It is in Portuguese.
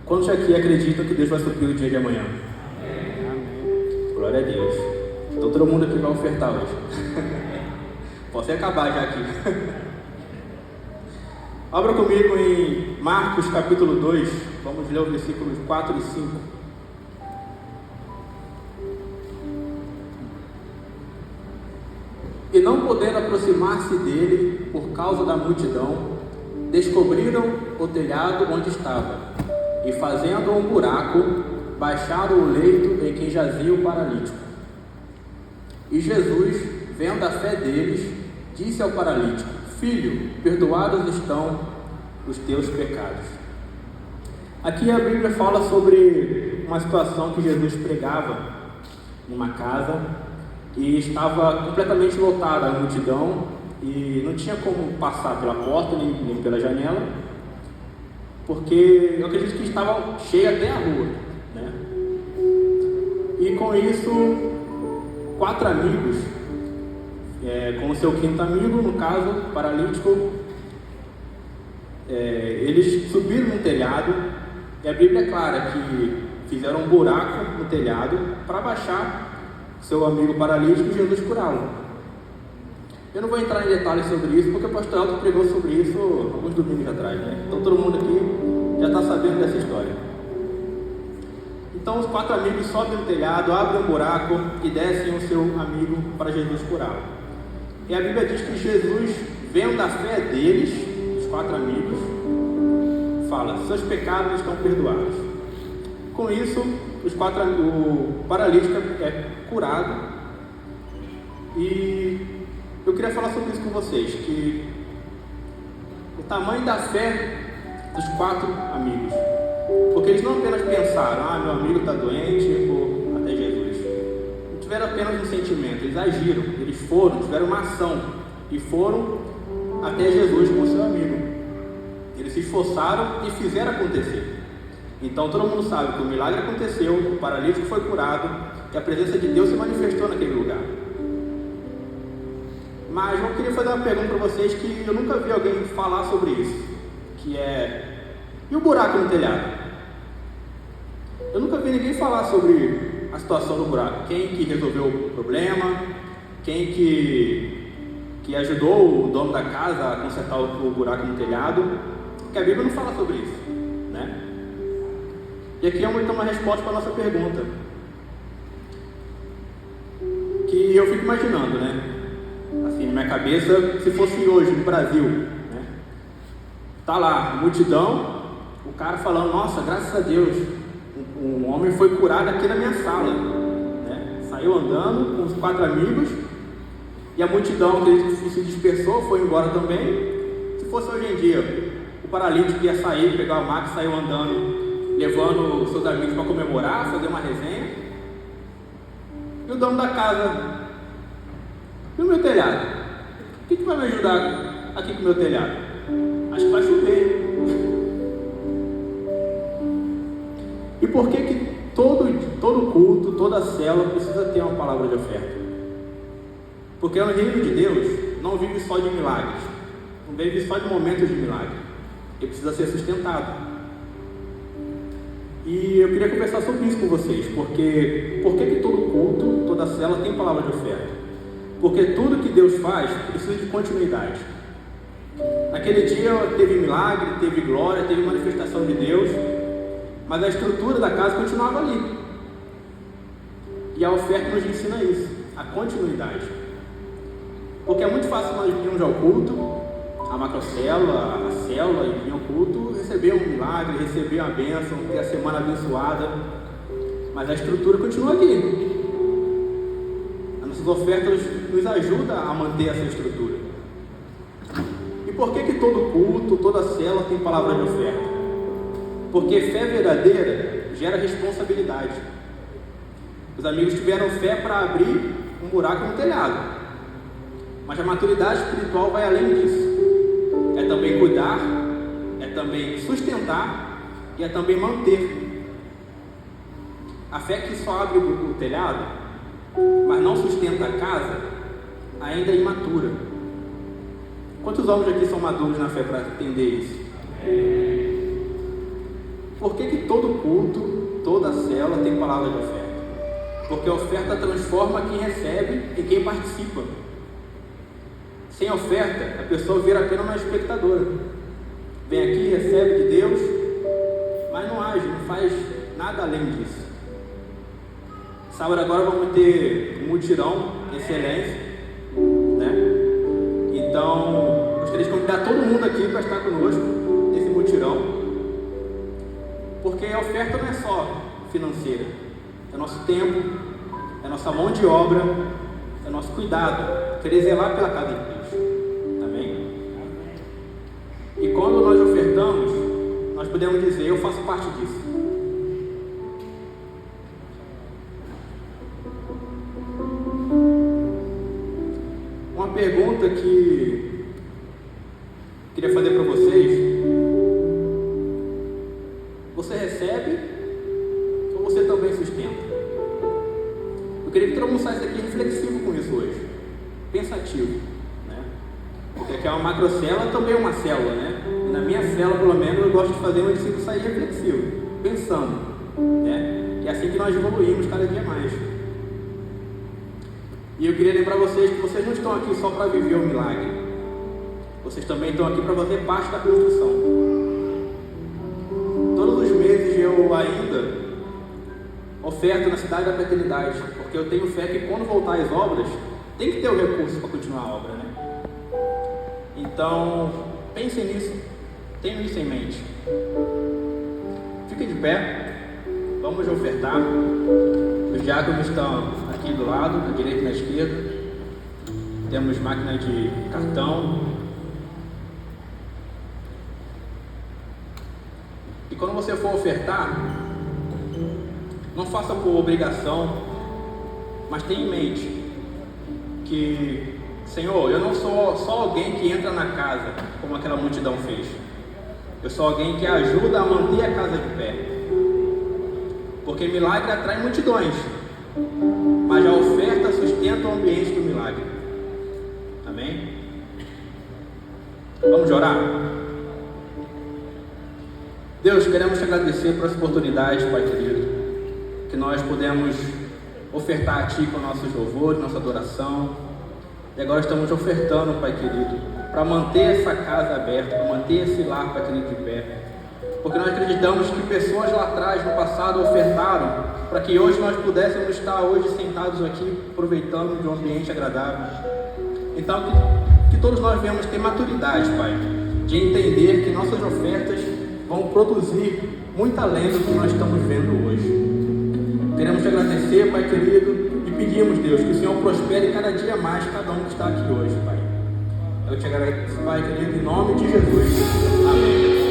Quantos aqui acreditam que Deus vai suprir o dia de amanhã? Amém. Glória a Deus. Então todo mundo aqui vai ofertar hoje. Posso acabar já aqui. Abra comigo em Marcos capítulo 2. Vamos ler os versículos 4 e 5. E não podendo aproximar-se dele por causa da multidão, descobriram o telhado onde estava, e fazendo um buraco, baixaram o leito em que jazia o paralítico. E Jesus, vendo a fé deles, disse ao paralítico: Filho, perdoados estão os teus pecados. Aqui a Bíblia fala sobre uma situação que Jesus pregava numa casa e estava completamente lotada a multidão e não tinha como passar pela porta nem pela janela, porque eu acredito que estava cheia até a rua, né? E com isso, 4 amigos, com o seu quinto amigo, no caso, paralítico, eles subiram no telhado, e a Bíblia é clara que fizeram um buraco no telhado para baixar seu amigo paralítico e Jesus curá-lo. Eu não vou entrar em detalhes sobre isso, porque o pastor Alto pregou sobre isso alguns domingos atrás, né? Então todo mundo aqui já está sabendo dessa história. Então os 4 amigos sobem no telhado, abrem um buraco e descem o seu amigo para Jesus curá-lo. E a Bíblia diz que Jesus, vendo a fé deles, os 4 amigos, fala: seus pecados estão perdoados. Com isso, o paralítico é curado. E eu queria falar sobre isso com vocês, que o tamanho da fé dos 4 amigos, porque eles não apenas pensaram: meu amigo está doente, vou até Jesus. Não tiveram apenas um sentimento, eles agiram, eles foram, tiveram uma ação e foram até Jesus com o seu amigo. Eles se esforçaram e fizeram acontecer. Então todo mundo sabe que o milagre aconteceu, o paralítico foi curado e a presença de Deus se manifestou naquele lugar. Mas eu queria fazer uma pergunta para vocês que eu nunca vi alguém falar sobre isso, que é: e o buraco no telhado? Eu nunca vi ninguém falar sobre a situação do buraco. Quem que resolveu o problema? Quem que ajudou o dono da casa a consertar o buraco no telhado? Porque a Bíblia não fala sobre isso, né? E aqui é uma resposta para a nossa pergunta, que eu fico imaginando, né? Assim, na minha cabeça, se fosse hoje no Brasil, né? Tá lá, multidão, o cara falando: nossa, graças a Deus, um homem foi curado aqui na minha sala, né? Saiu andando com os 4 amigos, e a multidão que se dispersou foi embora também. Se fosse hoje em dia, o paralítico ia sair, pegar a maca e saiu andando, levando seus amigos para comemorar, fazer uma resenha. E o dono da casa: e o meu telhado? O que vai me ajudar aqui com o meu telhado? Acho que vai chover. E por que todo culto, toda célula precisa ter uma palavra de oferta? Porque o reino de Deus não vive só de milagres, não vive só de momentos de milagre. Ele precisa ser sustentado. E eu queria conversar sobre isso com vocês, porque por que todo culto, toda célula tem palavra de oferta? Porque tudo que Deus faz precisa de continuidade. Naquele dia teve milagre, teve glória, teve manifestação de Deus, mas a estrutura da casa continuava ali. E a oferta nos ensina isso, a continuidade. Porque é muito fácil nós virmos ao culto, a macrocélula, a célula, e vir ao culto, receber um milagre, receber uma bênção, ter a semana abençoada, mas a estrutura continua aqui. As nossas ofertas nos ajudam a manter essa estrutura. E por que todo culto, toda célula tem palavra de oferta? Porque fé verdadeira gera responsabilidade. Os amigos tiveram fé para abrir um buraco no telhado, mas a maturidade espiritual vai além disso. É também cuidar, é também sustentar e é também manter. A fé que só abre o telhado, mas não sustenta a casa, ainda é imatura. Quantos homens aqui são maduros na fé para entender isso? por que todo culto, toda célula tem palavra de oferta? Porque a oferta transforma quem recebe e quem participa. Sem oferta, a pessoa vira apenas uma espectadora. Vem aqui, recebe de Deus, mas não age, não faz nada além disso. Sábado agora vamos ter um mutirão de excelência, né? Então, gostaria de convidar todo mundo aqui para estar conosco nesse mutirão, porque a oferta não é só financeira, é nosso tempo, é nossa mão de obra, é nosso cuidado, querer zelar pela casa de Cristo. Amém? E quando nós ofertamos, nós podemos dizer: eu faço parte disso. Uma pergunta que queria fazer para vocês: você recebe ou você também sustenta? Eu queria que todo mundo saísse aqui reflexivo com isso hoje, pensativo, né? Porque aqui é uma macrocélula, também é uma célula, né? E na minha célula, pelo menos, eu gosto de fazer um discípulo sair reflexivo, pensando, né? Que é assim que nós evoluímos cada dia mais. E eu queria lembrar vocês que vocês não estão aqui só para viver o milagre, vocês também estão aqui para fazer parte da construção. Todos os meses eu ainda oferto na Cidade da Fraternidade, porque eu tenho fé que quando voltar as obras, tem que ter o recurso para continuar a obra, né? Então, pensem nisso, tenham isso em mente. Fiquem de pé, vamos ofertar. Os diáconos estão aqui do lado, à direita e na esquerda. Temos máquina de cartão. E quando você for ofertar, não faça por obrigação, mas tenha em mente que, Senhor, eu não sou só alguém que entra na casa, como aquela multidão fez. Eu sou alguém que ajuda a manter a casa de pé. Porque milagre atrai multidões, mas a oferta sustenta o ambiente do milagre. Amém? Vamos orar? Deus, queremos te agradecer por essa oportunidade, Pai querido, que nós podemos ofertar a Ti com nossos louvores, nossa adoração. E agora estamos ofertando, Pai querido, para manter essa casa aberta, para manter esse lar, Pai querido, de pé. Porque nós acreditamos que pessoas lá atrás, no passado, ofertaram para que hoje nós pudéssemos estar hoje sentados aqui, aproveitando de um ambiente agradável. Então, que todos nós venhamos ter maturidade, Pai, de entender que nossas ofertas vão produzir muito além do que nós estamos vendo hoje. Queremos te agradecer, Pai querido, e pedimos, Deus, que o Senhor prospere cada dia mais cada um que está aqui hoje, Pai. Eu te agradeço, Pai querido, em nome de Jesus. Amém.